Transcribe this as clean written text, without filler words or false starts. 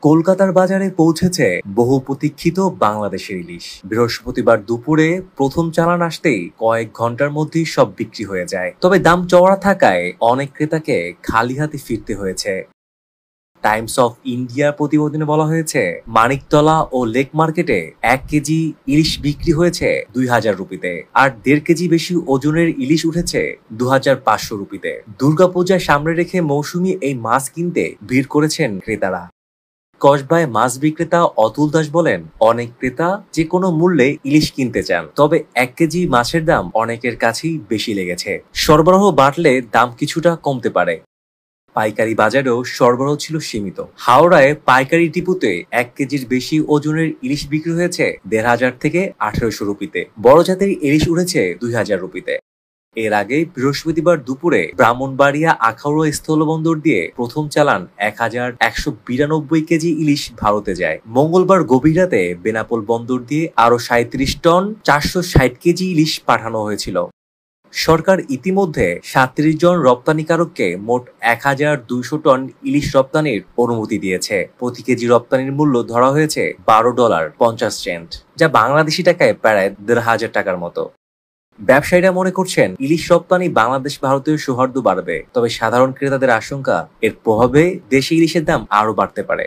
কলকাতার বাজারে পৌঁছেছে বহু প্রতীক্ষিত বাংলাদেশের ইলিশ। বৃহস্পতিবার দুপুরে প্রথম চালান আসতেই কয়েক ঘন্টার মধ্যেই সব বিক্রি হয়ে যায়। তবে দাম চওড়া থাকায় অনেক ক্রেতাকে খালি হাতে ফিরতে হয়েছে। টাইমস অফ ইন্ডিয়ার প্রতিবেদনে বলা হয়েছে, মানিকতলা ও লেক মার্কেটে 1 কেজি ইলিশ বিক্রি হয়েছে 2000 রুপিতে, আর 1.5 কেজি বেশি ওজনের ইলিশ উঠেছে 2500 রুপিতে। দুর্গাপূজায় সামনে রেখে মৌসুমী এই মাছ কিনতে ভিড় করেছেন ক্রেতারা। কসবায় মাছ বিক্রেতা অতুল দাস বলেন, অনেক ক্রেতা যে কোনো মূল্যে ইলিশ কিনতে চান, তবে 1 কেজি মাছের দাম অনেকের কাছেই বেশি লেগেছে। সরবরাহ বাড়লে দাম কিছুটা কমতে পারে। পাইকারি বাজারেও সরবরাহ ছিল সীমিত। হাওড়ায় পাইকারি ডিপুতে 1 কেজির বেশি ওজনের ইলিশ বিক্রি হয়েছে 1500 থেকে 1800 রুপিতে। বড় জাতের ইলিশ উঠেছে 2000 রুপিতে। এর আগে বৃহস্পতিবার দুপুরে ব্রাহ্মণবাড়িয়া আখাউড়া স্থলবন্দর দিয়ে প্রথম চালান 1192 কেজি ইলিশ ভারতে যায়। মঙ্গলবার গভীর রাতে বেনাপোল বন্দর দিয়ে আরো 37 টন 460 কেজি ইলিশ পাঠানো হয়েছিল। সরকার ইতিমধ্যে 37 জন রপ্তানিকারককে মোট 1200 টন ইলিশ রপ্তানির অনুমতি দিয়েছে। প্রতি কেজি রপ্তানির মূল্য ধরা হয়েছে $12.50, যা বাংলাদেশি টাকায় প্রায় 1500 টাকার মতো। ব্যবসায়ীরা মনে করছেন, ইলিশ রপ্তানি বাংলাদেশ ভারতীয় সৌহার্দ্য বাড়বে, তবে সাধারণ ক্রেতাদের আশঙ্কা এর প্রভাবে দেশি ইলিশের দাম আরো বাড়তে পারে।